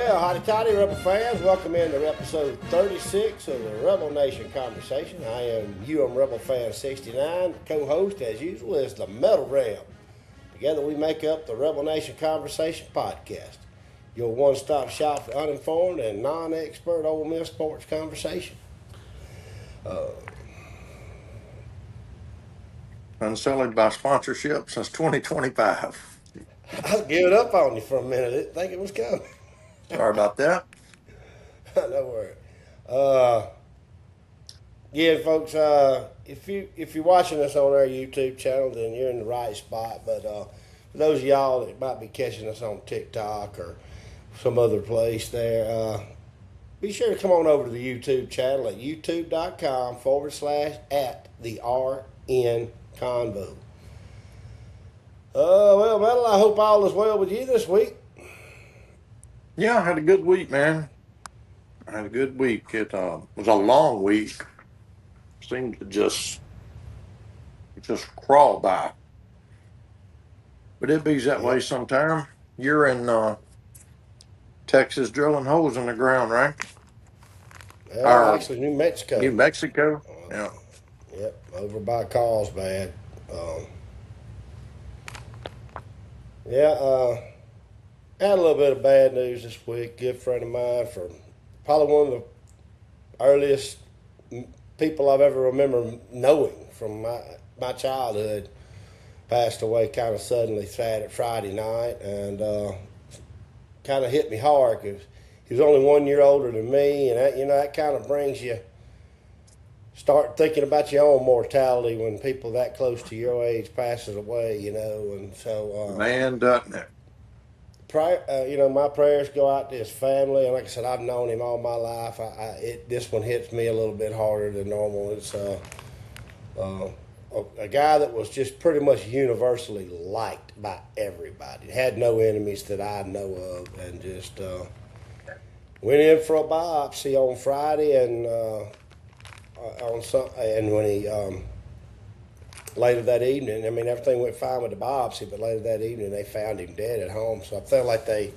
Well, howdy toddy, Rebel fans. Welcome into episode 36 of the Rebel Nation Conversation. I am Rebelfan69. Co-host, as usual, is the Themetalreb. Together we make up the Rebel Nation Conversation podcast, your one-stop shop for uninformed and non-expert Ole Miss sports conversation. Unsullied by sponsorship since 2025. I was giving up on you for a minute. I didn't think it was coming. Sorry about that. No worry. Yeah, folks. If you're watching us on our YouTube channel, then you're in the right spot. But for those of y'all that might be catching us on TikTok or some other place, there, be sure to come on over to the YouTube channel at youtube.com/@the RN Convo. Well, Metal, I hope all is well with you this week. Yeah, I had a good week, man. I had a good week. It was a long week. Seemed to just crawl by. But it be that way sometime. You're in Texas drilling holes in the ground, right? Actually, New Mexico. New Mexico? Yeah. Yep, over by Carlsbad. Had a little bit of bad news this week. Good friend of mine, from probably one of the earliest people I've ever remember knowing from my childhood, passed away kind of suddenly Friday night, and kind of hit me hard because he was only 1 year older than me, and that kind of brings you start thinking about your own mortality when people that close to your age passes away, and so Man, doesn't it? My prayers go out to his family, and like I said, I've known him all my life. This one hits me a little bit harder than normal. It's a guy that was just pretty much universally liked by everybody. Had no enemies that I know of, and just went in for a biopsy on Friday, and when he later that evening, everything went fine with the biopsy, but later that evening they found him dead at home. So I felt like they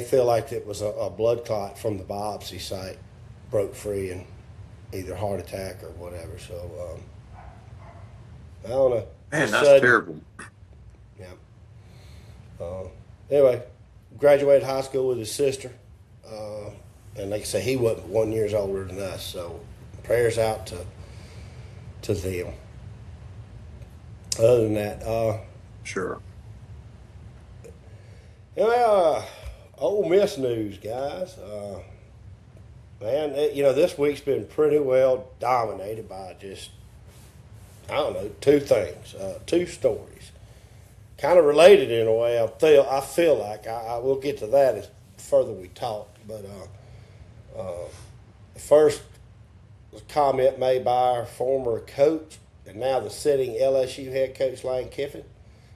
feel like it was a blood clot from the biopsy site broke free, and either heart attack or whatever. So I don't know. Man, that's terrible. Yeah. Anyway, graduated high school with his sister, and like I say, he wasn't 1 year older than us. So prayers out to them. Other than that, Sure. Ole Miss news, guys. Man, this week's been pretty well dominated by just, two things, two stories, kind of related in a way. I feel like I will get to that as further we talk. But first, a comment made by our former coach and now the sitting LSU head coach, Lane Kiffin.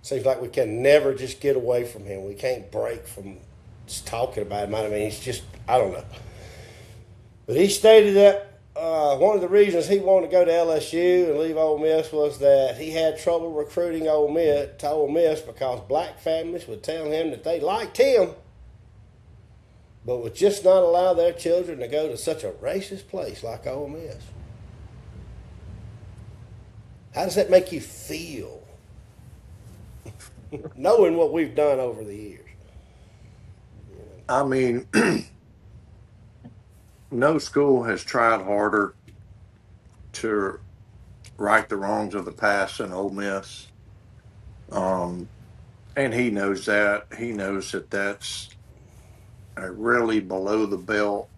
Seems like we can never just get away from him. We can't break from just talking about him. He's just, I don't know. But he stated that one of the reasons he wanted to go to LSU and leave Ole Miss was that he had trouble recruiting Ole Miss because black families would tell him that they liked him, but would just not allow their children to go to such a racist place like Ole Miss. How does that make you feel, knowing what we've done over the years? No school has tried harder to right the wrongs of the past than Ole Miss. And he knows that. He knows that that's a really below the belt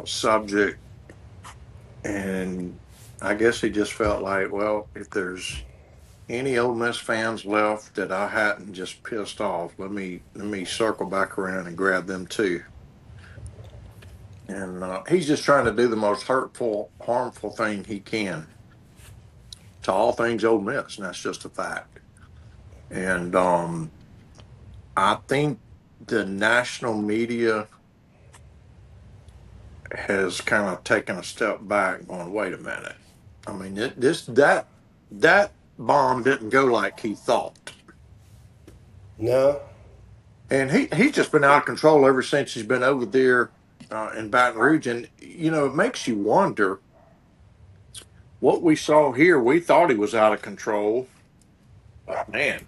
subject, and I guess he just felt like, well, if there's any Ole Miss fans left that I hadn't just pissed off, let me circle back around and grab them too. And he's just trying to do the most hurtful, harmful thing he can to all things Ole Miss, and that's just a fact. And I think the national media has kind of taken a step back, going, wait a minute. That bomb didn't go like he thought. No. And he's just been out of control ever since he's been over there in Baton Rouge. And, you know, it makes you wonder what we saw here. We thought he was out of control. But, man,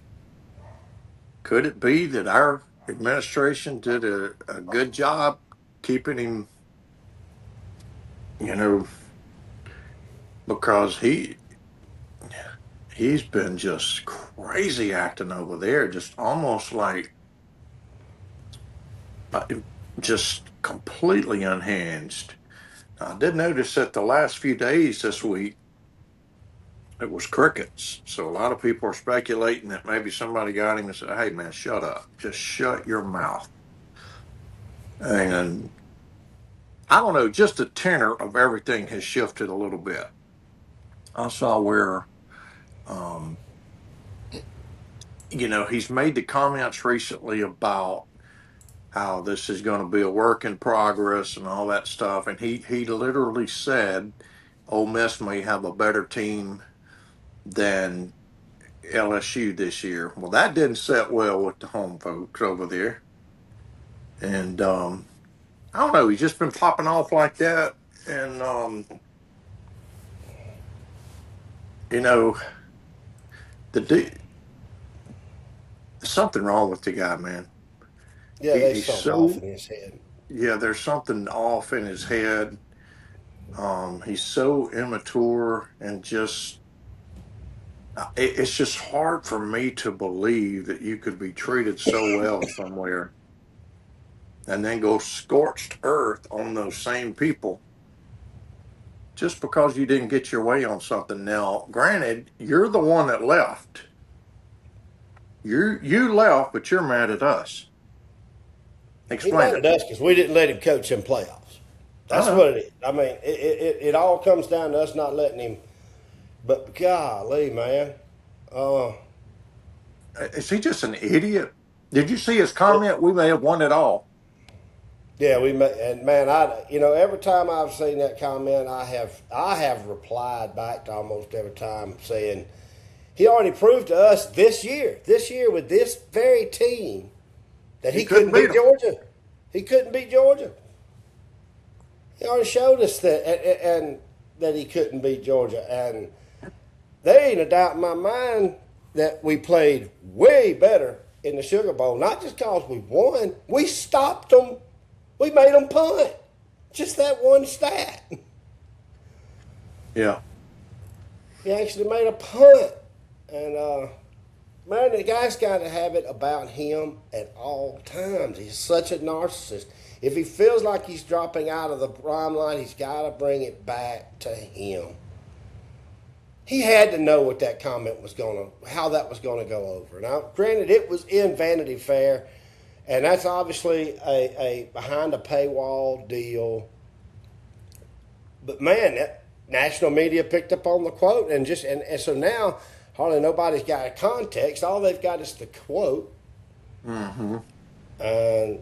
could it be that our administration did a good job keeping him, you know, because he's been just crazy acting over there, just almost like uh, just completely unhinged. I did notice that the last few days this week, it was crickets. So a lot of people are speculating that maybe somebody got him and said, "Hey, man, shut up. Just shut your mouth." And I don't know, just the tenor of everything has shifted a little bit. I saw where, um, you know, he's made the comments recently about how this is going to be a work in progress and all that stuff. And he literally said, Ole Miss may have a better team than LSU this year. Well, that didn't set well with the home folks over there. And I don't know, he's just been popping off like that. And, you know, the something wrong with the guy, man. Yeah, there's He's something off so, in his head. yeah, there's something off in his head. He's so immature and just, it's just hard for me to believe that you could be treated so well somewhere and then go scorched earth on those same people just because you didn't get your way on something. Now, granted, you're the one that left. You left, but you're mad at us. He's Explain mad it at to us me. because we didn't let him coach in playoffs. I That's know. what it is. I mean, it all comes down to us not letting him. But golly, man. Uh, Is he just an idiot? Did you see his comment? We may have won it all. yeah, and man, every time I've seen that comment, I have replied back to almost every time saying he already proved to us this year with this very team that He he couldn't couldn't beat beat him. Georgia. He couldn't beat Georgia. He already showed us that, and that he couldn't beat Georgia. And there ain't a doubt in my mind that we played way better in the Sugar Bowl. Not just because we won, we stopped them. We made them punt. Just that one stat. Yeah. He actually made a punt. And man, the guy's got to have it about him at all times. He's such a narcissist. If he feels like he's dropping out of the limelight, he's got to bring it back to him. He had to know what that comment was how that was going to go over. Now, granted, it was in Vanity Fair, and that's obviously a behind a paywall deal. But man, that national media picked up on the quote, and so now hardly nobody's got a context. All they've got is the quote, Mm-hmm. and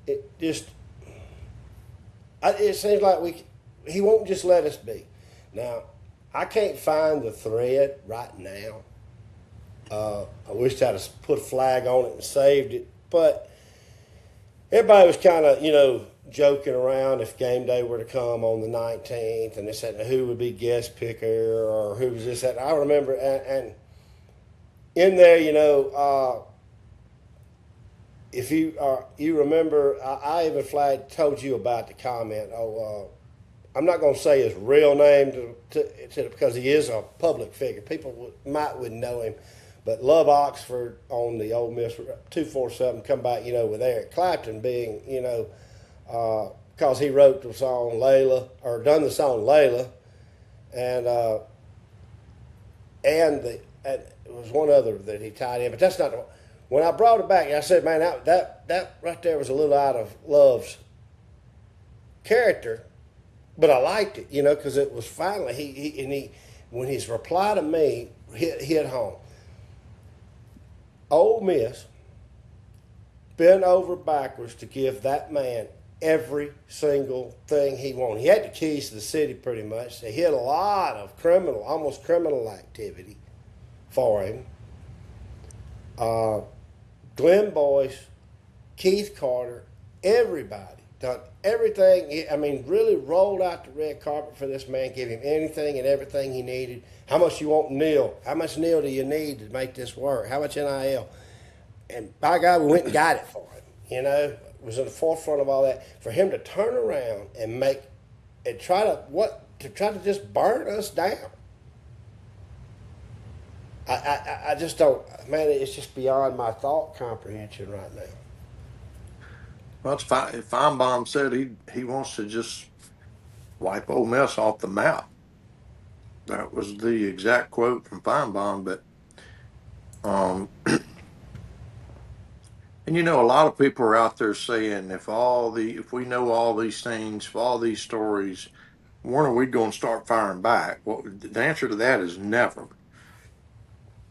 it just it seems like he won't just let us be. Now, I can't find the thread right now. I wish I'd have put a flag on it and saved it, but everybody was kind of joking around if game day were to come on the 19th, and they said who would be guest picker or who was this that. I remember, and in there, if you remember, I even told you about the comment. I'm not going to say his real name because he is a public figure. People wouldn't know him, but Love Oxford on the Ole Miss 247 come back, with Eric Clapton being, because he wrote the song Layla or done the song Layla, and it was one other that he tied in, but that's not the one. When I brought it back, I said, man, that right there was a little out of Love's character, but I liked it, because it was finally he when his reply to me hit home. Ole Miss bent over backwards to give that man every single thing he wanted. He had the keys to the city pretty much. He had a lot of almost criminal activity for him. Glenn Boyce, Keith Carter, everybody done everything. I mean, really rolled out the red carpet for this man, give him anything and everything he needed. How much you want Neil? How much Neil do you need to make this work? How much NIL? And by God, we went and got it for him. You know, was in the forefront of all that. For him to turn around and try to just burn us down. I just don't, man, it's just beyond my thought comprehension right now. Well, if Feinbaum said he wants to just wipe Ole Miss off the map. That was the exact quote from Feinbaum. But and a lot of people are out there saying if we know all these things, if all these stories, when are we going to start firing back? Well, the answer to that is never,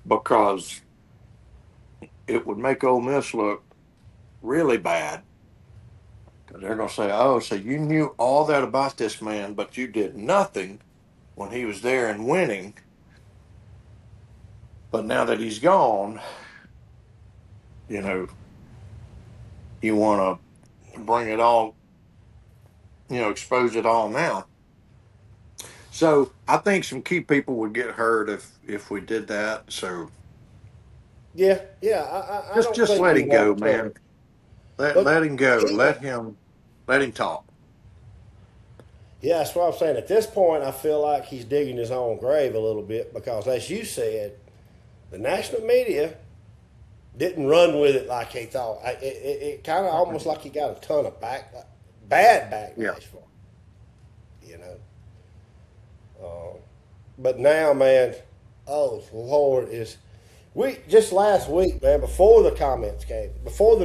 because it would make Ole Miss look really bad. Because they're going to say, "Oh, so you knew all that about this man, but you did nothing when he was there and winning. But now that he's gone, you want to bring it all, expose it all now." So I think some key people would get hurt if we did that. So Yeah. I don't just think let we him go, want to. man. Let him go. Let him talk. Yeah, that's what I'm saying. At this point, I feel like he's digging his own grave a little bit because, as you said, the national media didn't run with it like he thought. It kind of almost like he got a ton of bad backlash for it, but now, man, oh Lord, we just last week, man, before the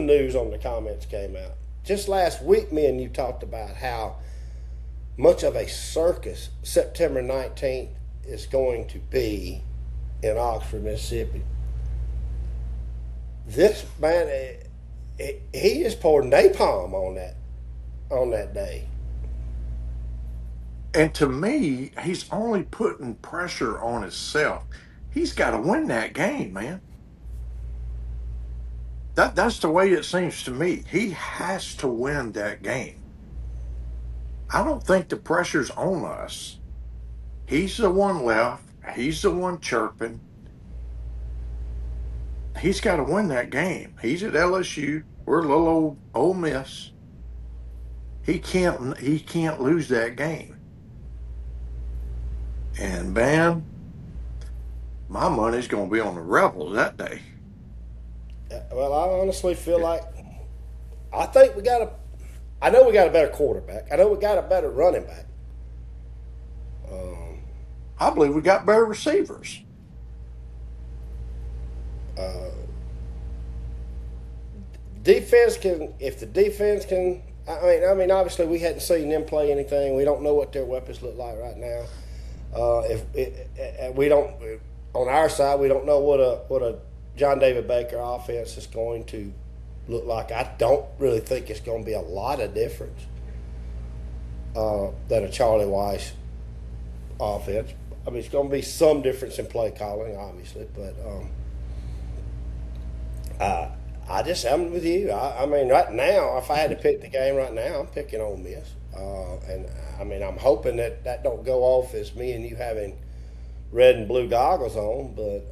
news on the comments came out, just last week, me and you talked about how much of a circus September 19th is going to be in Oxford, Mississippi. This man, he just poured napalm on that day. And to me, he's only putting pressure on himself. He's got to win that game, man. That's the way it seems to me. He has to win that game. I don't think the pressure's on us. He's the one left. He's the one chirping. He's got to win that game. He's at LSU. We're little old Ole Miss. He can't lose that game. And man, my money's going to be on the Rebels that day. Well, I honestly feel like I know we got a better quarterback. I know we got a better running back. I believe we got better receivers. Defense can, if the defense can. I mean, obviously we hadn't seen them play anything. We don't know what their weapons look like right now. We don't, on our side, we don't know what a John David Baker offense is going to look like. I don't really think it's going to be a lot of difference than a Charlie Weiss offense. I mean, it's going to be some difference in play calling, obviously, but I'm with you. I mean, right now, if I had to pick the game right now, I'm picking Ole Miss. And I mean, I'm hoping that don't go off as me and you having red and blue goggles on, but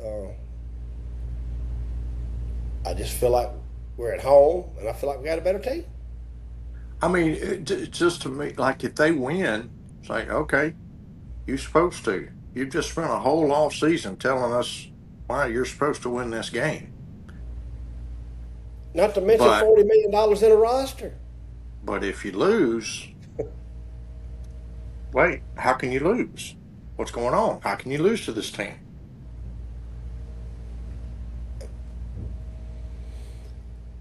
I just feel like we're at home, and I feel like we got a better team. I mean, just to me, like if they win, it's like, okay, you're supposed to. You've just spent a whole off season telling us why you're supposed to win this game. Not to mention $40 million in a roster. But if you lose, wait, how can you lose? What's going on? How can you lose to this team?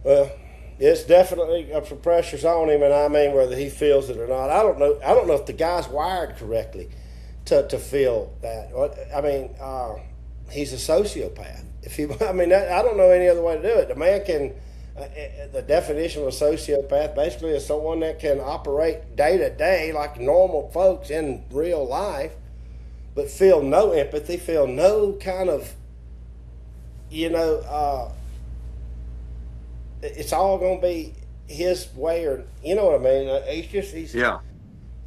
Well, it's definitely some pressures on him, and I mean whether he feels it or not. I don't know if the guy's wired correctly to feel that. I mean, he's a sociopath. I don't know any other way to do it. The man can. The definition of a sociopath basically is someone that can operate day to day like normal folks in real life, but feel no empathy, feel no kind of, it's all going to be his way, or you know what I mean. He's Yeah.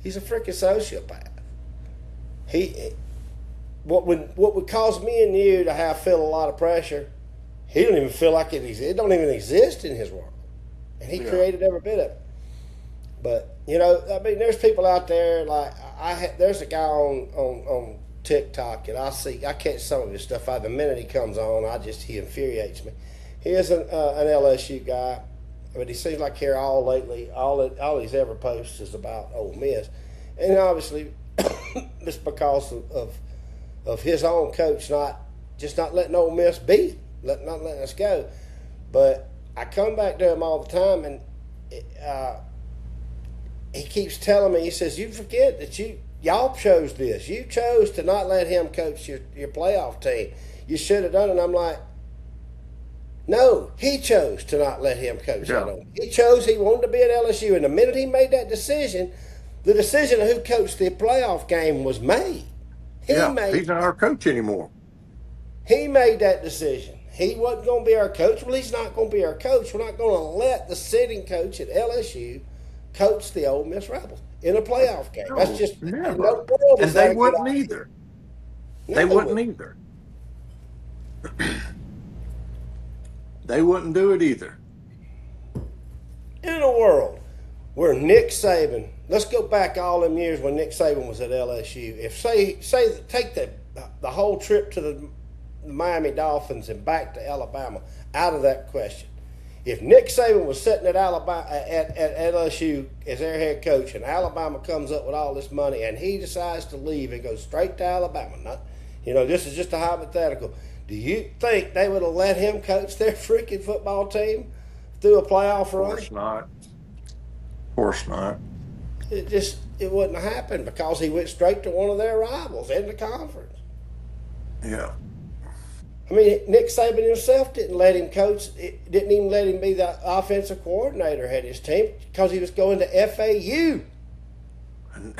he's a freaking sociopath. What would cause me and you to feel a lot of pressure, he don't even feel like it exists. It don't even exist in his world, and he created every bit of it. But you know, I mean, there's people out there like there's a guy on TikTok that I catch some of his stuff. The minute he comes on, he infuriates me. He is an LSU guy, but he seems like here all he's ever posts is about Ole Miss, and obviously it's because of his own coach not letting Ole Miss be, not letting us go. But I come back to him all the time, and he keeps telling me, he says, "You forget that y'all chose this. You chose to not let him coach your playoff team. You should have done it." And I'm like, no, he chose to not let him coach that on. He chose he wanted to be at LSU. And the minute he made that decision, the decision of who coached the playoff game was made. He's not our coach anymore. He made that decision. He wasn't going to be our coach. Well, he's not going to be our coach. We're not going to let the sitting coach at LSU coach the Ole Miss Rebels in a playoff game. That's just never. No world. And they wouldn't either. They wouldn't either. They wouldn't do it either. In a world where Nick Saban, let's go back all them years when Nick Saban was at LSU. If take the whole trip to the Miami Dolphins and back to Alabama out of that question. If Nick Saban was sitting at LSU as their head coach, and Alabama comes up with all this money, and he decides to leave and go straight to Alabama, this is just a hypothetical. Do you think they would have let him coach their freaking football team through a playoff run? Of course not. It wouldn't have happened because he went straight to one of their rivals in the conference. Yeah. I mean, Nick Saban himself didn't let him coach. Didn't even let him be the offensive coordinator at his team because he was going to FAU. And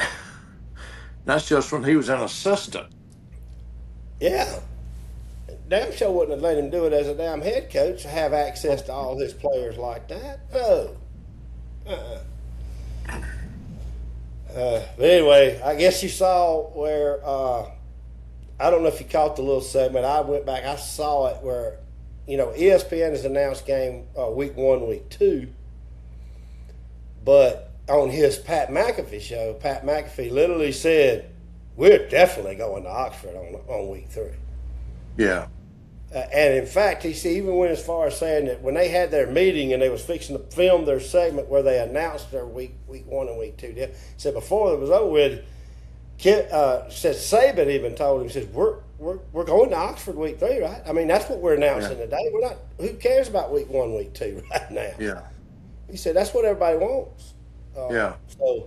that's just when he was an assistant. Yeah. Damn sure wouldn't have let him do it as a damn head coach, have access to all his players like that. No. But anyway, I guess you saw where, I don't know if you caught the little segment. I went back, I saw it where, ESPN has announced game week 1, week 2. But on his Pat McAfee show, Pat McAfee literally said, "We're definitely going to Oxford on week 3." Yeah. And in fact, he even went as far as saying that when they had their meeting and they was fixing to film their segment where they announced their week 1 and week 2, he said before it was over with, said Saban even told him, he says, we're going to Oxford week 3, right? I mean, that's what we're announcing today. We're not. Who cares about week 1, week 2 right now? Yeah. He said that's what everybody wants. Yeah. So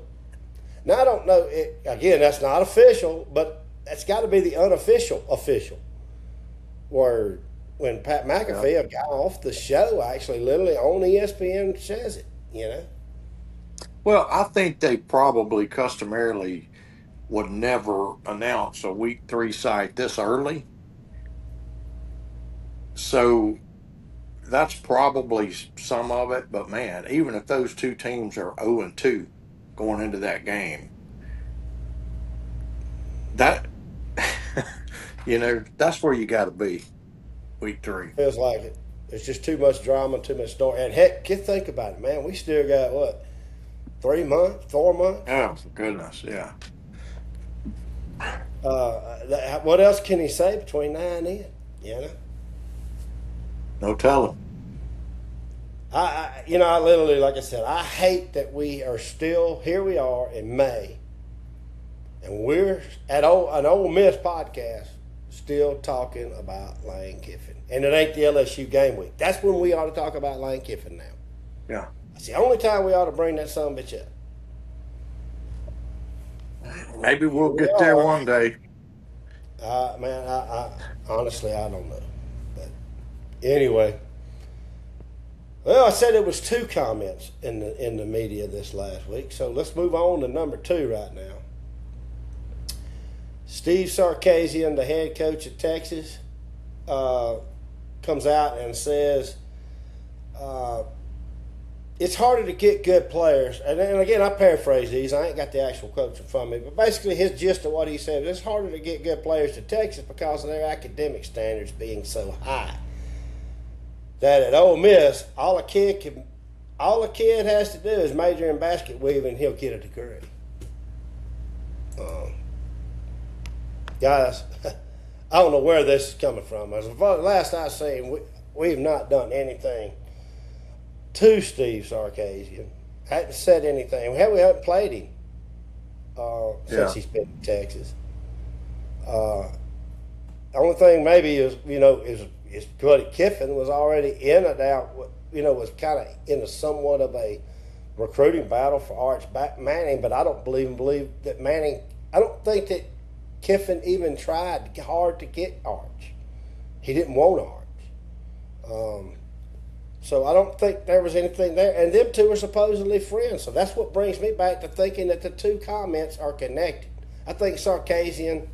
now I don't know. Again, that's not official, but that's got to be the unofficial word. When Pat McAfee, a guy off the show, actually literally on ESPN says it. Well, I think they probably customarily would never announce a week 3 site this early. So that's probably some of it. But man, even if those two teams are 0-2 going into that game, that that's where you got to be. Week 3 feels like it. There's just too much drama, too much story. And heck, think about it, man. We still got what, 3 months, 4 months? Oh, for goodness, yeah. What else can he say between now and then? No telling. I literally, like I said, I hate that we are still here. We are in May, and we're at an Ole Miss podcast still talking about Lane Kiffin, and it ain't the LSU game week. That's when we ought to talk about Lane Kiffin now. Yeah, that's the only time we ought to bring that son of a bitch up. Maybe we'll get there one day. Man, I honestly, I don't know. But anyway, well, I said it was 2 comments in the media this last week, so let's move on to number 2 right now. Steve Sarkasian, the head coach of Texas, comes out and says it's harder to get good players. And again, I paraphrase these. I ain't got the actual quotes in front of me. But basically, his gist of what he said, it's harder to get good players to Texas because of their academic standards being so high. That at Ole Miss, all a kid has to do is major in basket weaving, and he'll get a degree. Guys, I don't know where this is coming from. As the last I seen, we've not done anything to Steve Sarkasian. Hadn't said anything. We haven't played him since he's been in Texas. The only thing maybe is Buddy Kiffin was already in and out. Was kind of in a somewhat of a recruiting battle for Arch Manning, but I don't believe that Manning. I don't think that Kiffin even tried hard to get Arch. He didn't want Arch. So I don't think there was anything there. And them two are supposedly friends. So that's what brings me back to thinking that the two comments are connected. I think Sarkasian,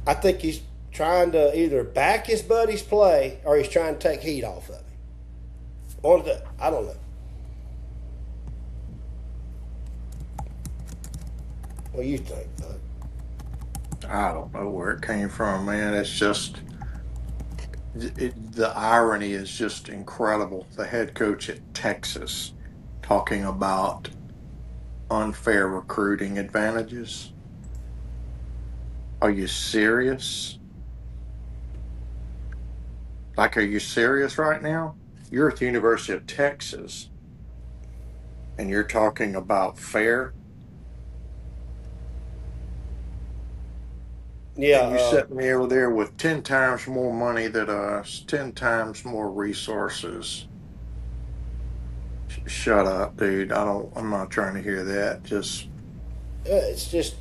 I think he's trying to either back his buddy's play or he's trying to take heat off of him. I don't know. What do you think, bud? I don't know where it came from, man. It's just the irony is just incredible. The head coach at Texas talking about unfair recruiting advantages. Are you serious? Like, are you serious right now? You're at the University of Texas and you're talking about fair? Yeah. And you sitting me over there with 10 times more money than us, 10 times more resources. Shut up, dude. I'm not trying to hear that. It's just,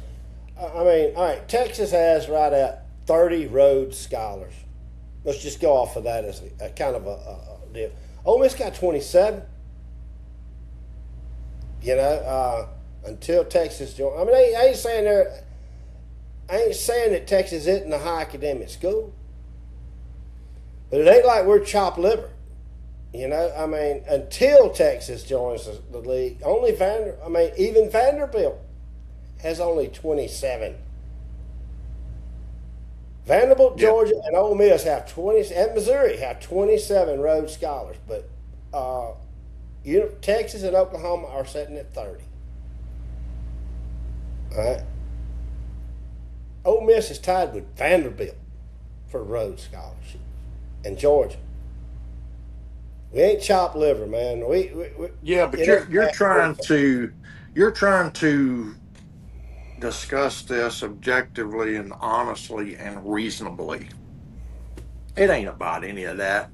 I mean, all right, Texas has right at 30 Rhodes Scholars. Let's just go off of that as a kind of a deal. Ole Miss got 27. Until Texas joined. I mean, I ain't saying that Texas isn't a high academic school, but it ain't like we're chopped liver. I mean, until Texas joins the league, even Vanderbilt has only 27. Vanderbilt, Georgia, and Ole Miss have 20, and Missouri have 27 Rhodes Scholars, but Texas and Oklahoma are sitting at 30. All right. Ole Miss is tied with Vanderbilt for Rhodes Scholarship, and Georgia. We ain't chopped liver, man. But you're trying to discuss this objectively and honestly and reasonably. It ain't about any of that.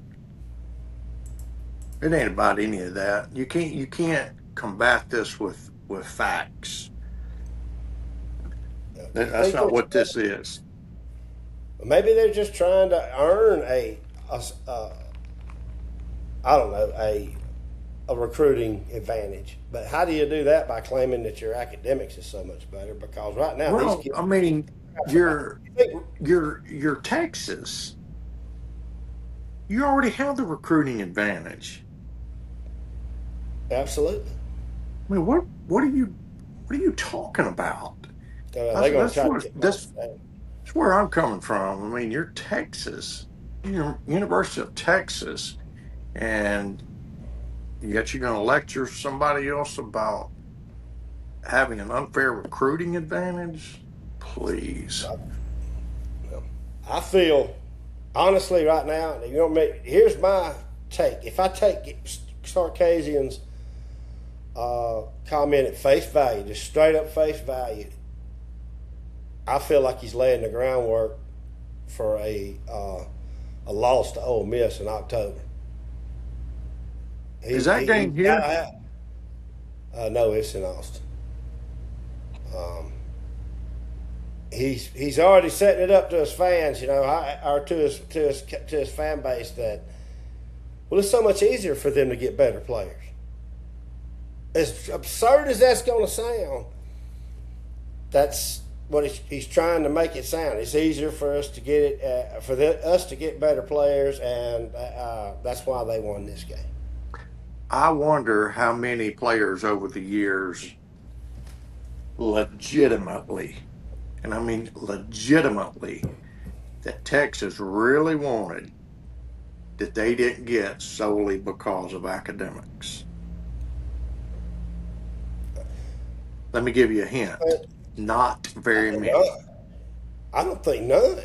It ain't about any of that. You can't combat this with facts. That's not what this is. Maybe they're just trying to earn a recruiting advantage. But how do you do that? By claiming that your academics is so much better? Because right now, Well, these kids, I mean, you're Texas. You already have the recruiting advantage. Absolutely. I mean, what are you talking about? That's where I'm coming from. I mean, you're Texas, you're University of Texas, and yet you're going to lecture somebody else about having an unfair recruiting advantage? Please. I feel, honestly, right now, here's my take. If I take Sarkasian's comment at face value, just straight up face value, I feel like he's laying the groundwork for a loss to Ole Miss in October. Is that game here? No, it's in Austin. He's already setting it up to his fans, or to his fan base that, well, it's so much easier for them to get better players. As absurd as that's going to sound, that's what he's trying to make it sound. It's easier for us to get it, us to get better players, and that's why they won this game. I wonder how many players over the years legitimately, and I mean legitimately, that Texas really wanted that they didn't get solely because of academics. Let me give you a hint. Not very many. I don't think none.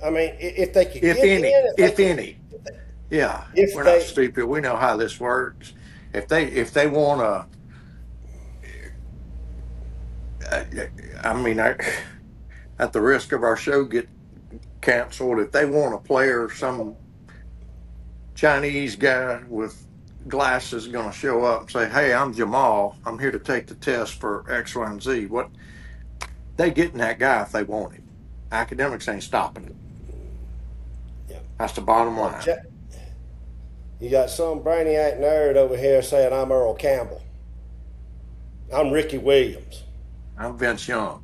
I mean, if they could If get any, in, if any. Yeah, if we're they, not stupid. We know how this works. If they want to, I mean, at the risk of our show get canceled, if they want a player, some Chinese guy with glasses going to show up and say, "Hey, I'm Jamal. I'm here to take the test for X, Y, and Z." What they getting that guy if they want him. Academics ain't stopping it. yeah. That's the bottom line. You got some brainiac nerd over here saying I'm Earl Campbell. I'm Ricky Williams. I'm Vince Young.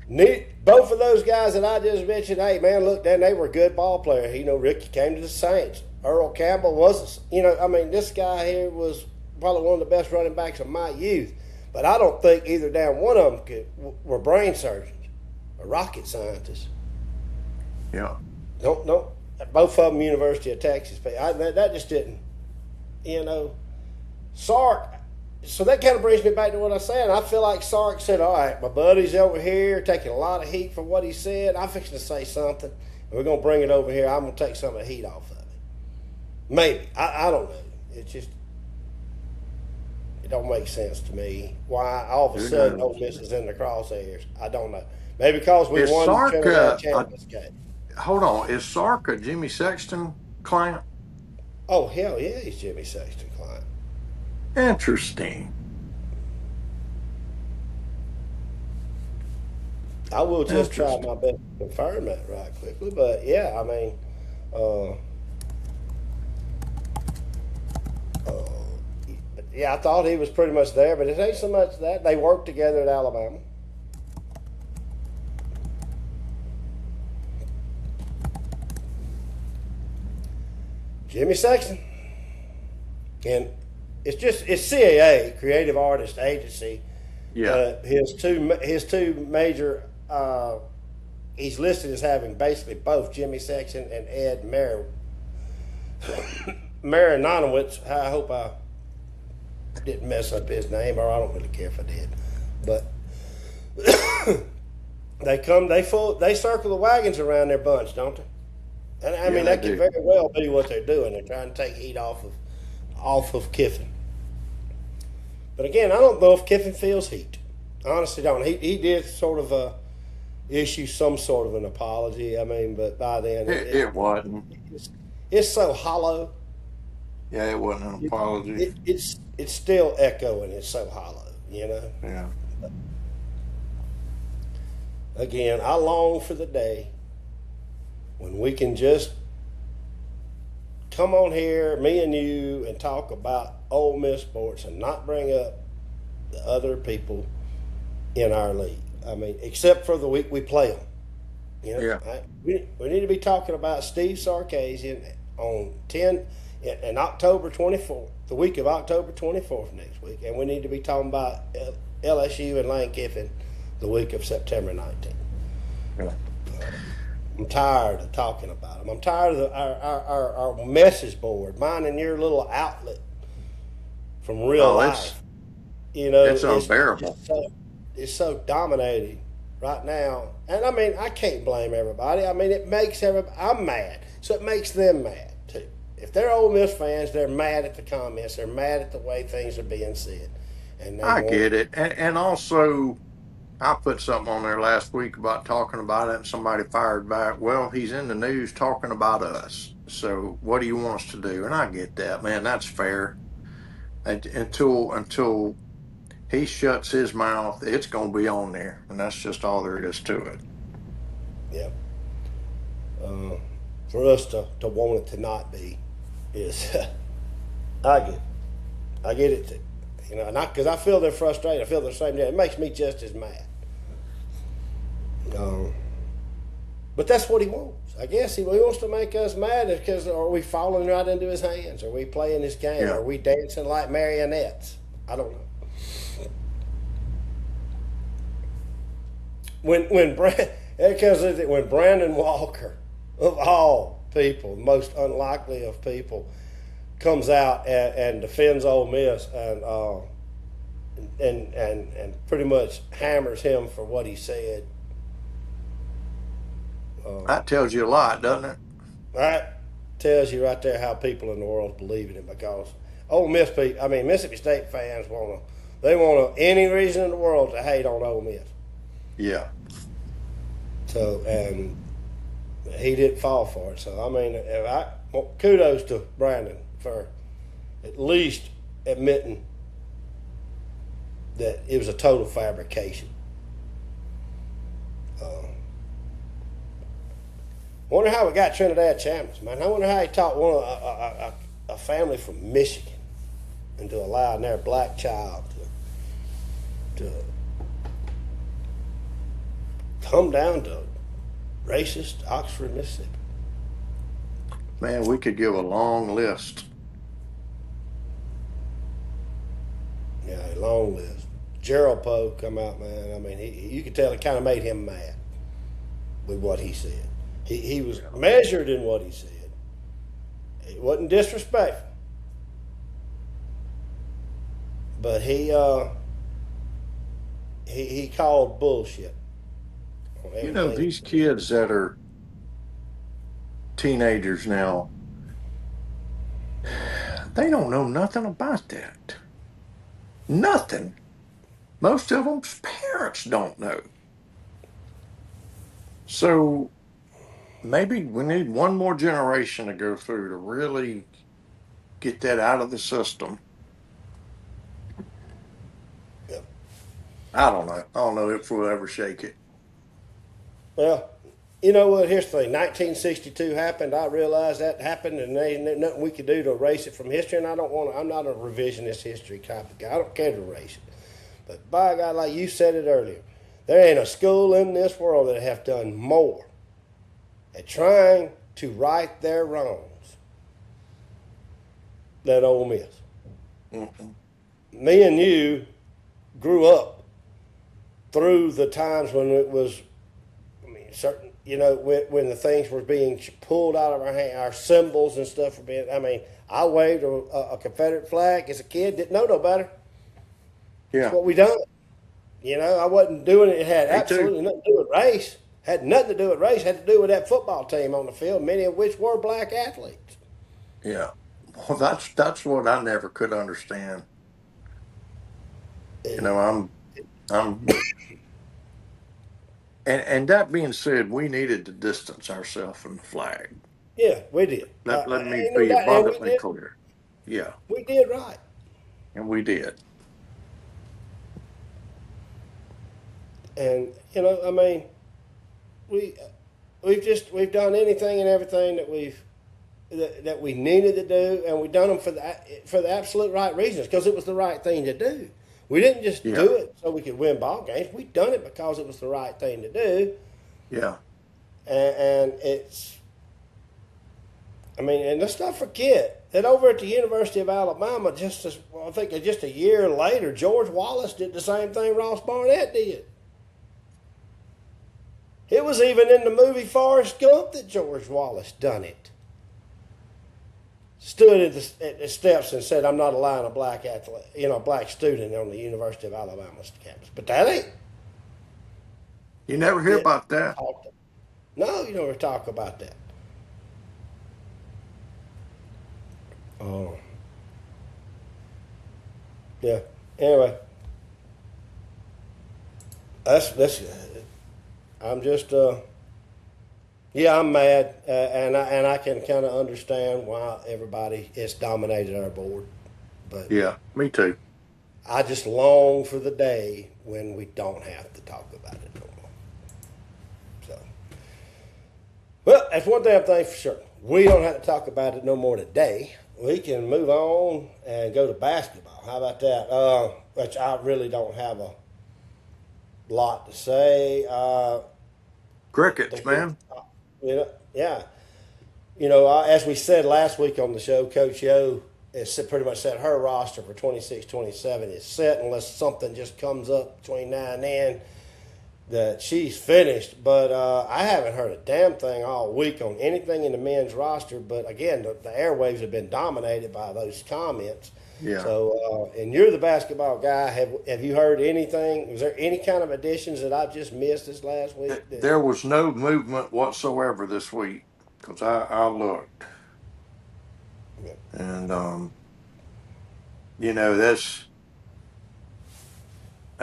Both of those guys that I just mentioned, hey man, look, they were good ball players. You know, Ricky came to the Saints. Earl Campbell was, I mean, this guy here was probably one of the best running backs of my youth. But I don't think either damn one of them were brain surgeons or rocket scientists. Yeah. No. Both of them University of Texas. But that just didn't, Sark. So that kind of brings me back to what I said. I feel like Sark said, all right, my buddy's over here taking a lot of heat for what he said. I'm fixing to say something, and we're going to bring it over here. I'm going to take some of the heat off of it. Maybe. I don't know. It's just, it don't make sense to me why all of a sudden Ole Miss is in the crosshairs. I don't know. Maybe because we won the Trinidad Champions game. Hold on. Is Sark a Jimmy Sexton client? Oh, hell yeah, he's Jimmy Sexton client. Interesting. I will just try my best to confirm that right quickly. But, yeah, I mean, yeah, I thought he was pretty much there, but it ain't so much that. They worked together at Alabama. Jimmy Sexton. And it's CAA, Creative Artist Agency. Yeah. His two major, he's listed as having basically both Jimmy Sexton and Ed Marinonowitz. I hope I didn't mess up his name, or I don't really care if I did. But they circle the wagons around their bunch, don't they? And I mean, that could very well be what they're doing. They're trying to take heat off of Kiffin. But again, I don't know if Kiffin feels heat. I honestly don't. He did sort of issue some sort of an apology. I mean, but by then it wasn't. It's so hollow. Yeah, it wasn't an apology. It's still echoing. It's so hollow, Yeah. Again, I long for the day when we can just come on here, me and you, and talk about Ole Miss sports and not bring up the other people in our league. I mean, except for the week we play them. We need to be talking about Steve Sarkasian on in October 24th, the week of October 24th next week, and we need to be talking about LSU and Lane Kiffin the week of September 19th. Yeah. I'm tired of talking about them. I'm tired of our message board, mine and your little outlet from real life. It's unbearable. It's so dominating right now. And I mean, I can't blame everybody. I mean, it makes everybody, I'm mad. So it makes them mad too. If they're Ole Miss fans, they're mad at the comments. They're mad at the way things are being said. And I get it. And also, I put something on there last week about talking about it, and somebody fired back, well, he's in the news talking about us. So what do you want us to do? And I get that, man. That's fair. Until he shuts his mouth, it's going to be on there. And that's just all there is to it. Yeah. For us to want it to not be is, I get it too. Not because I feel they're frustrated. I feel the same day. It makes me just as mad. Um, but that's what he wants. I guess he wants to make us mad because are we falling right into his hands? Are we playing his game? Yeah. Are we dancing like marionettes? I don't know. When Brandon Walker, of all people, the most unlikely of people, comes out and defends Ole Miss and pretty much hammers him for what he said. That tells you a lot, doesn't it? That tells you right there how people in the world believe in it, because Mississippi State fans want any reason in the world to hate on Ole Miss. Yeah. So, and he didn't fall for it. So, kudos to Brandon for at least admitting that it was a total fabrication. Wonder how we got Trinidad champions, man. I wonder how he taught a family from Michigan into allowing their black child to come down to racist Oxford, Mississippi. Man, we could give a long list. Yeah, a long list. Gerald Poe come out, man. I mean, you could tell it kind of made him mad with what he said. He was measured in what he said. It wasn't disrespectful, but he called bullshit. You know, these kids that are teenagers now, they don't know nothing about that. Nothing. Most of them's parents don't know. So maybe we need one more generation to go through to really get that out of the system. Yep. I don't know. I don't know if we'll ever shake it. Well, you know what? Here's the thing. 1962 happened. I realized that happened, and there's nothing we could do to erase it from history. And I'm not a revisionist history type of guy. I don't care to erase it. But by God, like you said it earlier, there ain't a school in this world that have done more at trying to right their wrongs than Ole Miss. Mm-mm. Me and you grew up through the times when it was, certain, when the things were being pulled out of our hand, our symbols and stuff were being, I waved a Confederate flag as a kid, didn't know no better. Yeah. That's what we done. I wasn't doing it. It had absolutely nothing to do with race. Had nothing to do with race. Had to do with that football team on the field, many of which were black athletes. Yeah. Well, that's what I never could understand. I'm and that being said, we needed to distance ourselves from the flag. Yeah, we did. Let me Ain't no be doubt, and abundantly clear. Yeah. We did right. And we did. And we've done anything and everything that we needed to do, and we've done them for the absolute right reasons, because it was the right thing to do. We didn't just do it so we could win ball games. We done it because it was the right thing to do. Yeah. And it's, and let's not forget that over at the University of Alabama, I think just a year later, George Wallace did the same thing Ross Barnett did. It was even in the movie Forrest Gump that George Wallace done it. Stood at the steps and said, "I'm not allowing a black athlete, black student on the University of Alabama's campus." But that ain't. You never hear about that. No, you never talk about that. Oh. Yeah. Anyway, that's. I'm just. I'm mad, and I can kind of understand why everybody has dominated our board. But yeah, me too. I just long for the day when we don't have to talk about it no more. So, well, that's one thing I'm thankful for sure. We don't have to talk about it no more today. We can move on and go to basketball. How about that? Which I really don't have a lot to say. Crickets, man. You know, yeah. As we said last week on the show, Coach Yo has pretty much said her roster for 26-27 is set unless something just comes up between now and then that she's finished. But I haven't heard a damn thing all week on anything in the men's roster. But again, the airwaves have been dominated by those comments. Yeah. So, and you're the basketball guy. Have you heard anything? Was there any kind of additions that I just missed this last week? There was no movement whatsoever this week because I looked. And, there's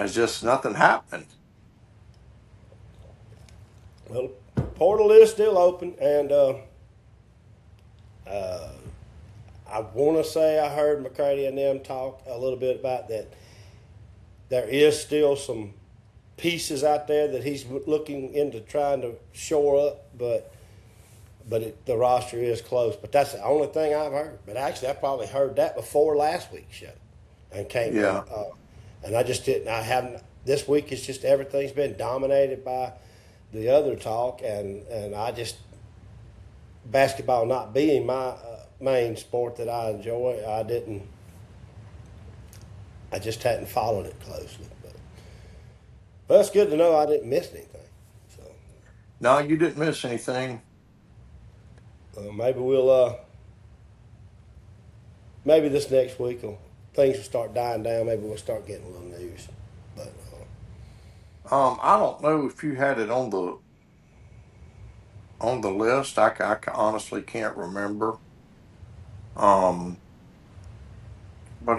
just nothing happening. Well, portal is still open, and I want to say I heard McCready and them talk a little bit about that. There is still some pieces out there that he's looking into trying to shore up, but the roster is close. But that's the only thing I've heard. But actually, I probably heard that before last week's show, and came. Yeah. And I just didn't. I haven't. This week it's just everything's been dominated by the other talk, and I just basketball not being my main sport that I enjoy, I just hadn't followed it closely. But it's good to know I didn't miss anything. So No, you didn't miss anything. maybe maybe this next week things will start dying down. Maybe we'll start getting a little news. But I don't know if you had it on the list. I honestly can't remember. But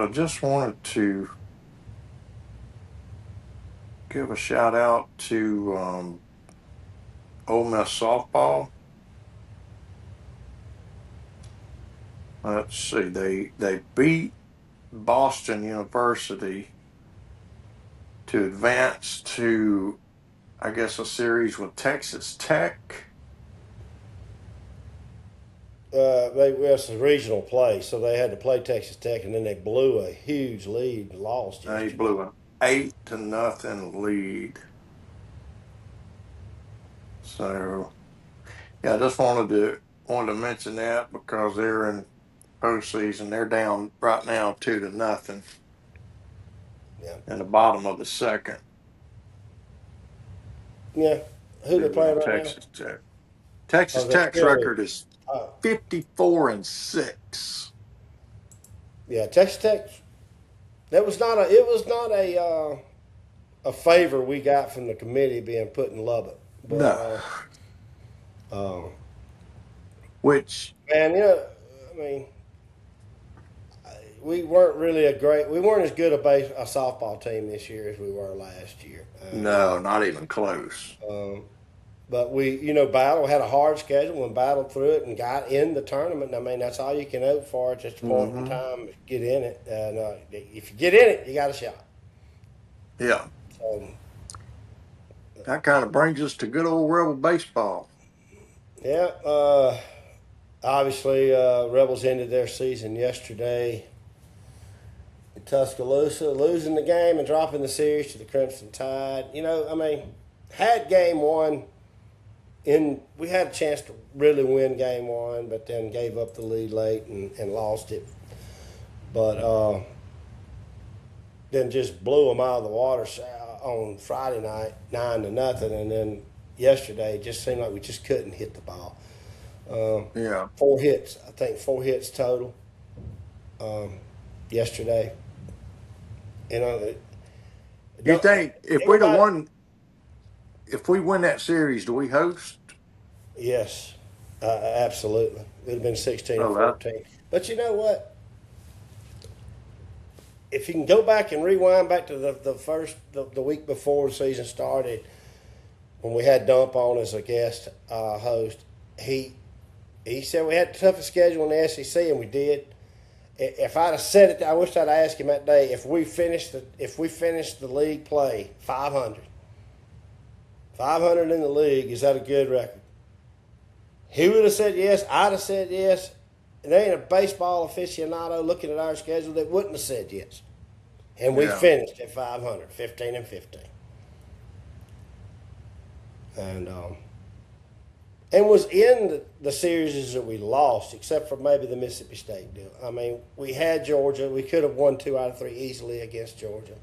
I just wanted to give a shout out to Ole Miss softball. Let's see, they beat Boston University to advance to, I guess, a series with Texas Tech. It's a regional play, so they had to play Texas Tech, and then they blew a huge lead and lost. They blew an 8-0 lead. So, yeah, I just wanted to mention that because they're in postseason. They're down right now 2-0. Yeah. In the bottom of the second. Yeah. Who they playing right Texas Tech. Texas Tech's record is 54-6. Yeah, Texas Tech. It was not a favor we got from the committee being put in Lubbock. But, no. Which, man, I mean, we weren't as good a softball team this year as we were last year. No, not even close. But we, had a hard schedule and battled through it and got in the tournament. I mean, that's all you can hope for at just a point in time. Get in it. And if you get in it, you got a shot. Yeah. So, that kind of brings us to good old Rebel baseball. Yeah. Obviously, Rebels ended their season yesterday in Tuscaloosa, losing the game and dropping the series to the Crimson Tide. Had game one. We had a chance to really win game one, but then gave up the lead late and lost it. But then just blew them out of the water on Friday night, 9-0, and then yesterday it just seemed like we just couldn't hit the ball. Yeah. 4 hits, I think 4 hits total yesterday. You think if we win that series, do we host? Yes, absolutely. It would have been 16 or 14. But you know what? If you can go back and rewind back to the week before the season started, when we had Dump on as a guest host, he said we had the toughest schedule in the SEC, and we did. If I'd have said it, I wish I'd asked him that day. If we finished the league play 500 in the league, is that a good record? He would have said yes. I'd have said yes. And there ain't a baseball aficionado looking at our schedule that wouldn't have said yes. And we finished at 500, 15-15. And and was in the series that we lost, except for maybe the Mississippi State deal. I mean, we had Georgia. We could have won 2 out of 3 easily against Georgia.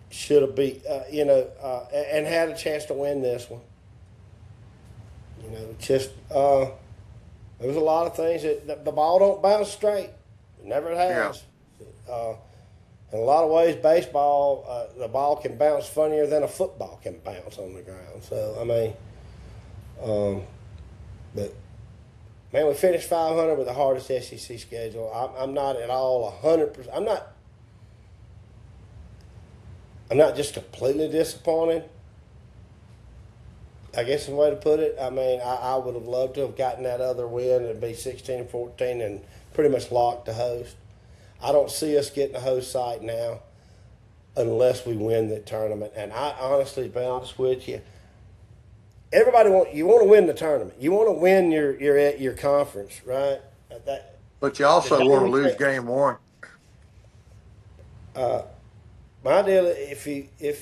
Should have beat, and had a chance to win this one. Just there was a lot of things that the ball don't bounce straight. It never has. Yeah. In a lot of ways, baseball, the ball can bounce funnier than a football can bounce on the ground. So, I mean, but, man, we finished 500 with the hardest SEC schedule. I'm not at all 100%. I'm not just completely disappointed, I guess is the way to put it. I mean, I would have loved to have gotten that other win and be 16-14 and pretty much locked the host. I don't see us getting a host site now unless we win the tournament. And I honestly, to be honest with you, you want to win the tournament. You want to win your conference, right? But you also want to lose game one. My deal, if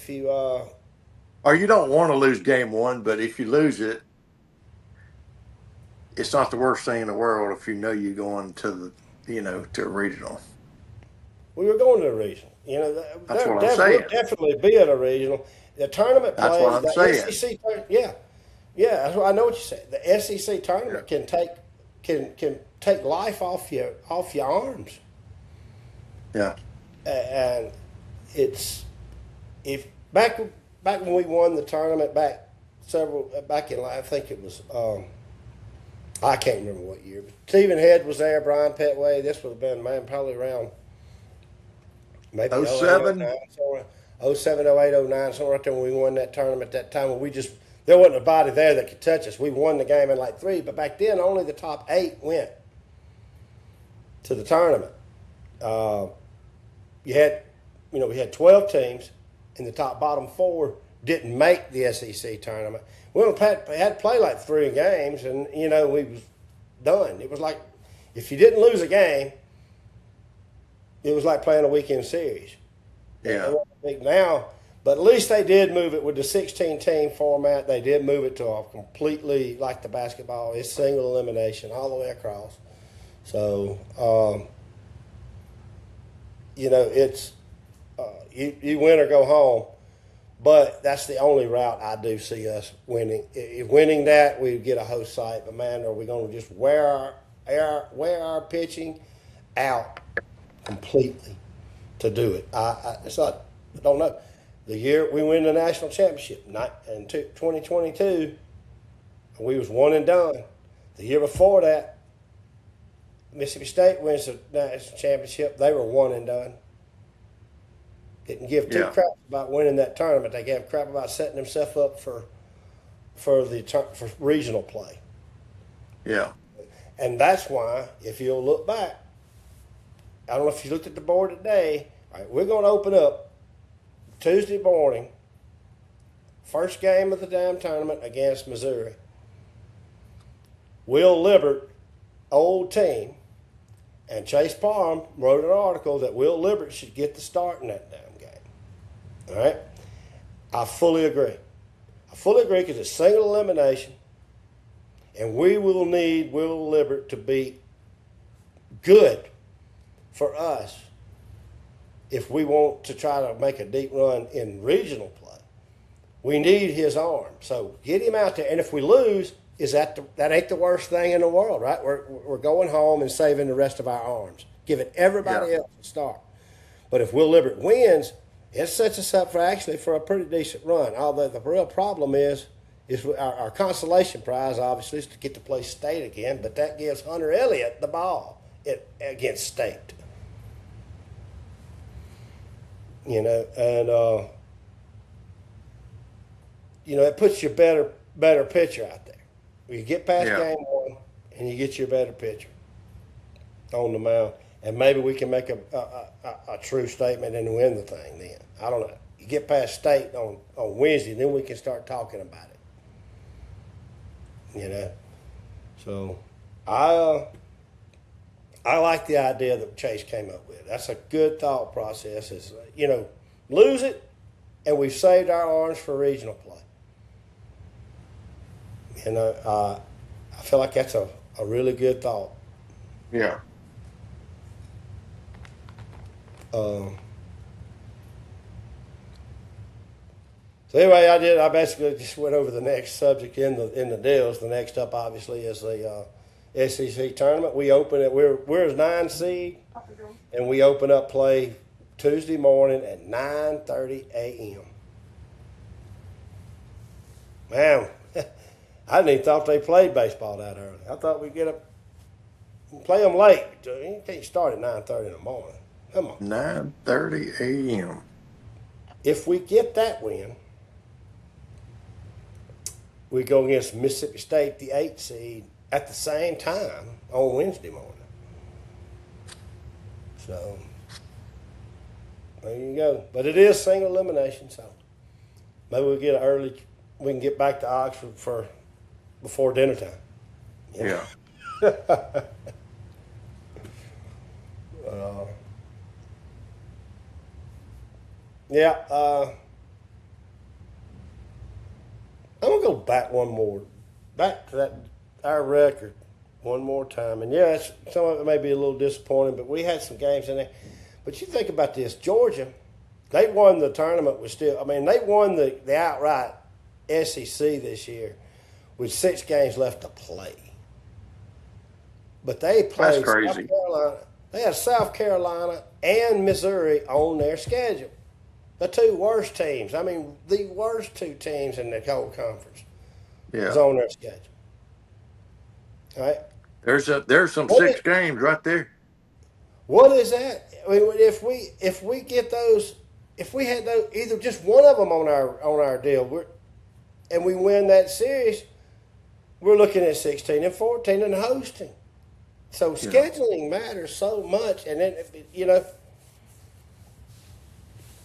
you or you don't want to lose game one, but if you lose it, it's not the worst thing in the world if you know you're going to to a regional. We were going to a regional. That's what I'm saying. We'll definitely be at a regional. The tournament plays. That's what I'm saying. SEC, yeah. I know what you said. The SEC tournament can take life off your arms. Yeah. And it's back when we won the tournament back in, I think it was I can't remember what year, but Stephen Head was there, Brian Petway. This would have been, probably around maybe 07, 08, 09, somewhere right there when we won that tournament at that time. There wasn't a body there that could touch us. We won the game in like 3, but back then only the top 8 went to the tournament. We had 12 teams, and the bottom 4 didn't make the SEC tournament. We had to play like 3 games, and we was done. It was like if you didn't lose a game, it was like playing a weekend series. Yeah. Now, but at least they did move it with the 16-team format. They did move it to a completely like the basketball. It's single elimination all the way across. So, it's you win or go home. But that's the only route I do see us winning. If winning that, we get a host site. But, man, are we going to just wear our pitching out completely to do it? I don't know. The year we win the national championship in 2022, we was one and done. The year before that, Mississippi State wins the national championship. They were one and done. Didn't give 2 craps about winning that tournament. They gave crap about setting themselves up for regional play. Yeah. And that's why, if you'll look back, I don't know if you looked at the board today. All right, we're going to open up Tuesday morning, first game of the damn tournament against Missouri. Will Libbert, old team, and Chase Parham wrote an article that Will Libbert should get the start in that damn game. All right? I fully agree. Because it's single elimination, and we will need Will Libbert to be good for us if we want to try to make a deep run in regional play. We need his arm. So get him out there. And if we lose, that ain't the worst thing in the world, right? We're going home and saving the rest of our arms, giving everybody else a start. But if Will Libbert wins, it sets us up for a pretty decent run. Although the real problem is our consolation prize, obviously, is to get to play State again, but that gives Hunter Elliott the ball against State. It puts your better pitcher out there. You get past game 1, and you get your better pitcher on the mound, and maybe we can make a true statement and win the thing then. I don't know. You get past State on Wednesday, then we can start talking about it. So I like the idea that Chase came up with. That's a good thought process. Lose it, and we've saved our arms for regional play. And I feel like that's a really good thought. Yeah. Um, so anyway, I basically just went over the next subject in the deals. The next up, obviously, is the SEC tournament. We open it. We're a 9 seed, and we open up play Tuesday morning at 9:30 a.m. Man, I didn't even thought they played baseball that early. I thought we'd get up and play them late. You can't start at 9:30 in the morning. Come on. 9:30 a.m. If we get that win, we go against Mississippi State, the 8 seed, at the same time on Wednesday morning. So there you go. But it is single elimination, so maybe we'll get we can get back to Oxford before dinner time. Yeah. Yeah. I'm gonna go back back to our record one more time. And yeah, some of it may be a little disappointing, but we had some games in there. But you think about this, Georgia, they won the tournament they won the outright SEC this year with 6 games left to play. But they played That's crazy. South Carolina. They had South Carolina and Missouri on their schedule. The 2 worst teams. The worst 2 teams in the whole conference was on their schedule. All right. There's some 6 games right there. What is that? If we get those, if we had those, either just one of them on our deal, and we win that series, we're looking at 16 and 14 and hosting. So scheduling matters so much, and then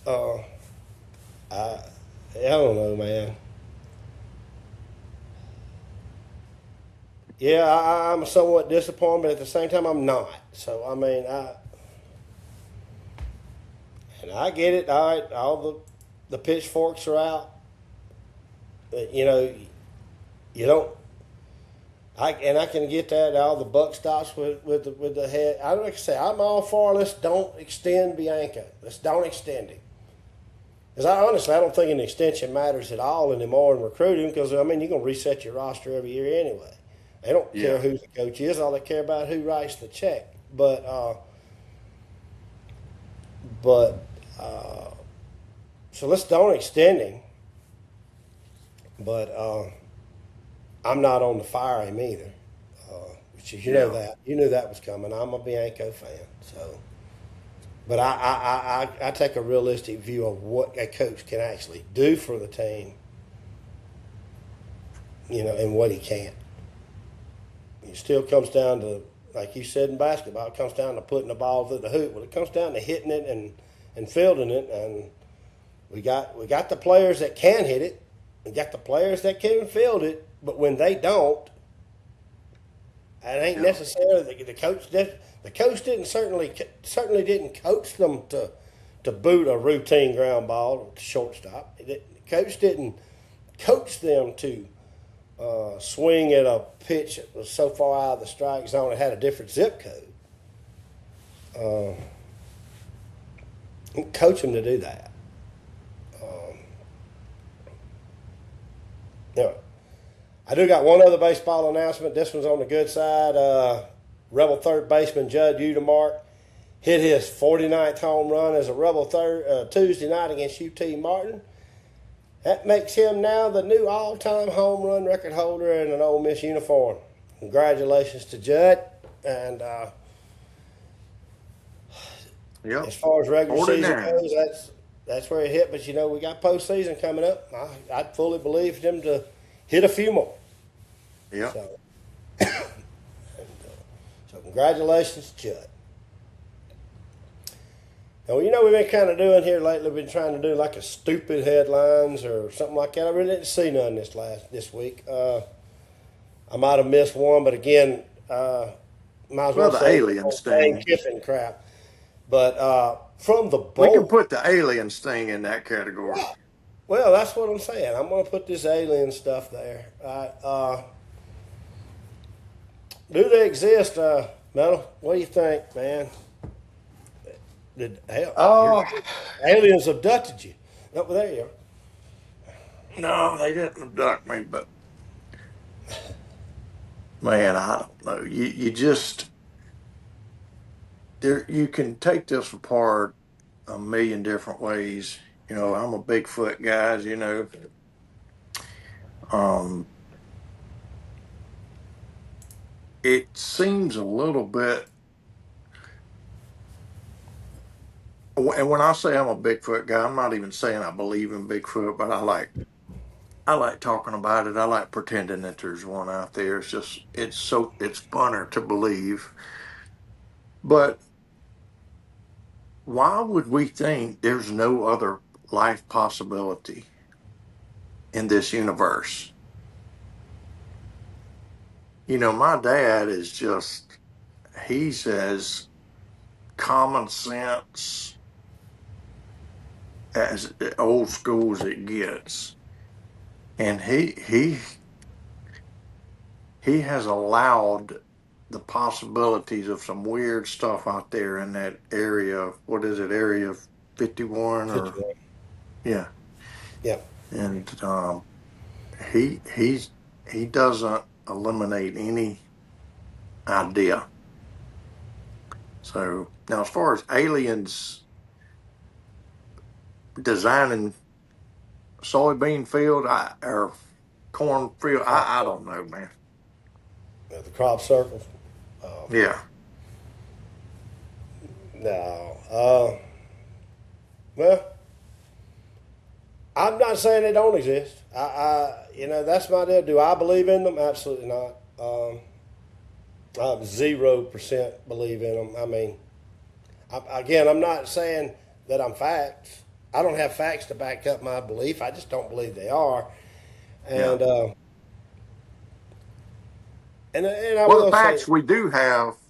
I don't know, man. Yeah, I'm somewhat disappointed, but at the same time, I'm not. So I get it. All right, all the pitchforks are out. You don't. I can get that. All the buck stops with the head. Like I say, I'm all for let's don't extend Bianca. Let's don't extend him. Because I don't think an extension matters at all anymore in recruiting. Because you're gonna reset your roster every year anyway. They don't care who the coach is. All they care about who writes the check. So let's don't extend him. But I'm not on the fire him either. Which know that. You knew that was coming. I'm a Bianco fan. So, but I take a realistic view of what a coach can actually do for the team. And what he can't. It still comes down to, like you said in basketball, it comes down to putting the ball through the hoop. Well, it comes down to hitting it and fielding it. And we got the players that can hit it. We got the players that can field it. But when they don't, it ain't necessarily the coach. The coach certainly didn't coach them to boot a routine ground ball to shortstop. The coach didn't coach them to swing at a pitch that was so far out of the strike zone it had a different zip code. Coach them to do that. I do got one other baseball announcement. This one's on the good side. Rebel third baseman Judd Udemark hit his 49th home run as a Rebel Tuesday night against UT Martin. That makes him now the new all-time home run record holder in an Ole Miss uniform. Congratulations to Judd. And as far as regular season goes, that's where it hit. But, we got postseason coming up. I fully believe them to hit a few more. Yeah. So congratulations, Judd. Now, we've been kind of doing here lately, we've been trying to do like a stupid headlines or something like that. I really didn't see none this week. I might have missed one, but again, might as well the say alien sting. Kiffin crap. But from the bowl. We can put the alien sting in that category. Well, that's what I'm saying. I'm going to put this alien stuff there. Do they exist, Metal? What do you think, man? Did hell, Oh, aliens abducted you? Oh, well, there you no, they didn't abduct me, but man, I don't know. You just there. You can take this apart a million different ways. You know, I'm a Bigfoot guy, as you know. Um, it seems a little bit, and when I say I'm a Bigfoot guy, I'm not even saying I believe in Bigfoot, but I like talking about it. I like pretending that there's one out there. It's just it's funner to believe. But why would we think there's no other life possibility in this universe? You know, my dad is just he's as common sense as old school as it gets. And he has allowed the possibilities of some weird stuff out there in that area. What is it, Area 51 or 51. yeah? Yeah. And he he's he doesn't eliminate any idea. So now, as far as aliens designing soybean field or corn field, Crop I circles. don't know, man. Yeah, the crop circles. Yeah, No. Well, I'm not saying they don't exist. That's my deal. Do I believe in them? Absolutely not. I 0% believe in them. I mean, I'm not saying that I'm facts. I don't have facts to back up my belief. I just don't believe they are. yeah. And and I Well, will say,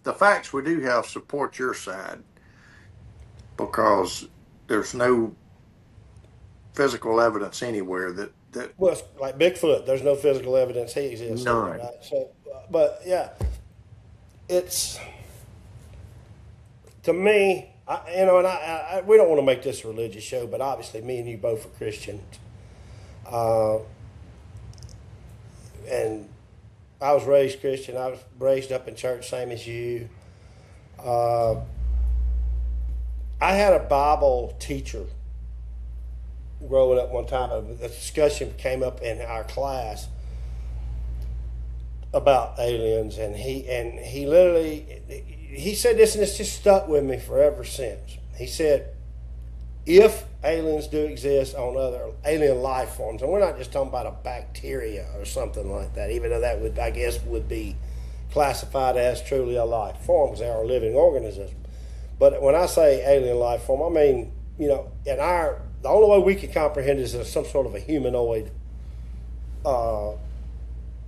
the facts we do have support your side because there's no physical evidence anywhere that well, like Bigfoot, there's no physical evidence he exists either, none. right? So, but yeah, it's to me, we don't want to make this a religious show, but obviously, me and you both are Christians, uh, and I was raised Christian. I was raised up in church, same as you. Uh, I had a Bible teacher growing up one time. A discussion came up in our class about aliens, and he literally he said this, and it's just stuck with me forever since. He said, if aliens do exist on other alien life forms, and we're not just talking about a bacteria or something like that, even though that would, I guess, would be classified as truly a life form because they are living organisms. But when I say alien life form, I mean, the only way we can comprehend is as some sort of a humanoid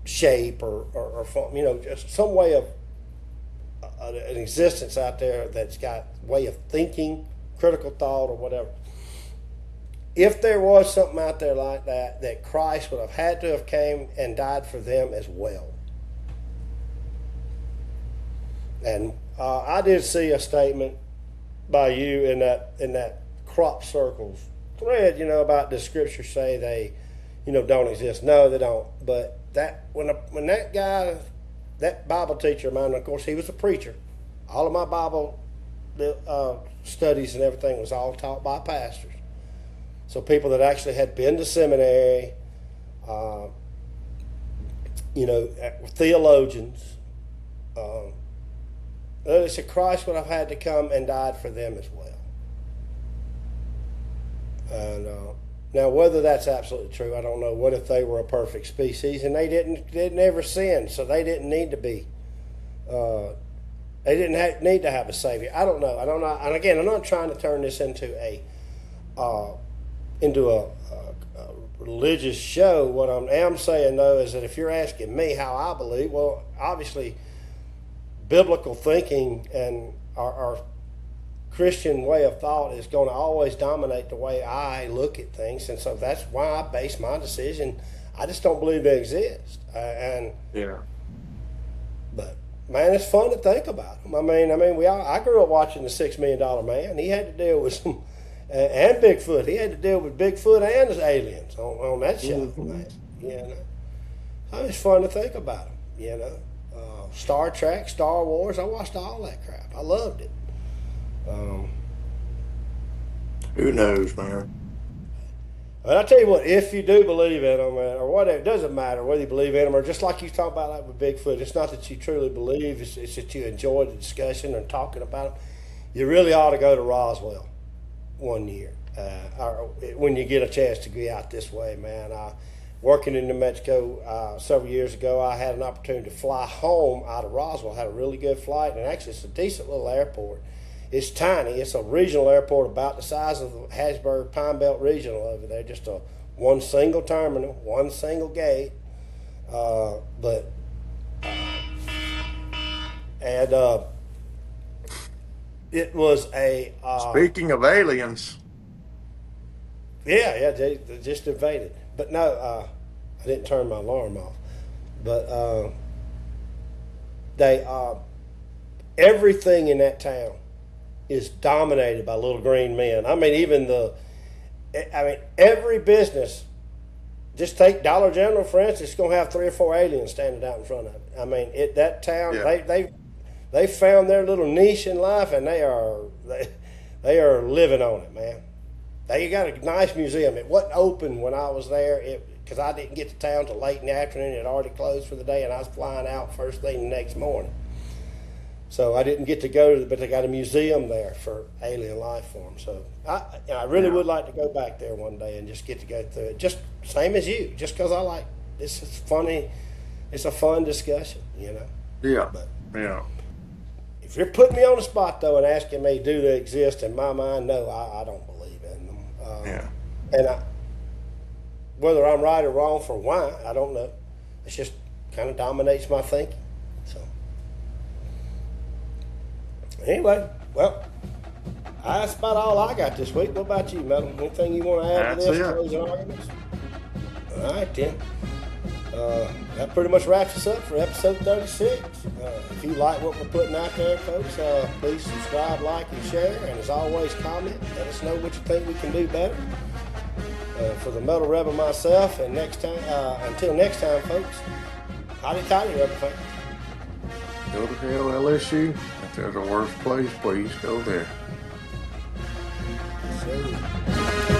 shape or form, just some way of an existence out there that's got way of thinking, critical thought, or whatever. If there was something out there like that Christ would have had to have came and died for them as well. And I did see a statement by you in that crop circles thread, about the scriptures say they, don't exist. No, they don't. But when that guy, that Bible teacher of mine, of course, he was a preacher. All of my Bible studies and everything was all taught by pastors. So people that actually had been to seminary, theologians. They said Christ would have had to come and died for them as well. And now, whether that's absolutely true, I don't know. What if they were a perfect species and they didn't ever sin, so they didn't need to be? They didn't need to have a savior. I don't know. And again, I'm not trying to turn this into a religious show. What I am saying though is that if you're asking me how I believe, well, obviously, biblical thinking and our Christian way of thought is going to always dominate the way I look at things, and so that's why I base my decision. I just don't believe they exist, but man, it's fun to think about them. I mean, I grew up watching the $6 Million Man. He had to deal with some, and Bigfoot. He had to deal with Bigfoot and his aliens on that show. Man. You know, so it's fun to think about them. You know, Star Trek, Star Wars. I watched all that crap. I loved it. Who knows, man? But I tell you what, if you do believe in them, or whatever, it doesn't matter whether you believe in them or just like you talk about like with Bigfoot. It's not that you truly believe; it's that you enjoy the discussion and talking about them. You really ought to go to Roswell one year, or when you get a chance to get out this way, man. Working in New Mexico several years ago, I had an opportunity to fly home out of Roswell. Had a really good flight, and actually, it's a decent little airport. It's tiny. It's a regional airport about the size of the Hattiesburg Pine Belt Regional over there. Just one single terminal, one single gate. It was a. Speaking of aliens. Yeah, they just invaded. But no, I didn't turn my alarm off. But everything in that town is dominated by little green men. I mean, every business, just take Dollar General, for instance, it's going to have 3 or 4 aliens standing out in front of it. I mean, that town, they found their little niche in life, and they are living on it, man. They got a nice museum. It wasn't open when I was there because I didn't get to town till late in the afternoon. It had already closed for the day, and I was flying out first thing the next morning. So I didn't get to go to but they got a museum there for alien life forms. So I really would like to go back there one day and just get to go through it. Just same as you, just because I like this. Is funny. It's a fun discussion, you know. Yeah. But yeah. If you're putting me on the spot though and asking me, do they exist? In my mind, no, I don't believe in them. And whether I'm right or wrong for why, I don't know. It just kind of dominates my thinking. So. Anyway, well, that's about all I got this week. What about you, Metal? Anything you want to add to this? Closing arguments? All right, then. That pretty much wraps us up for episode 36. If you like what we're putting out there, folks, please subscribe, like, and share. And as always, comment. Let us know what you think we can do better. For the Metal Rebel and myself, and until next time, folks, hotty toddy, Rebel fans. Go to hell, LSU. If there's a worse place, please go there. So.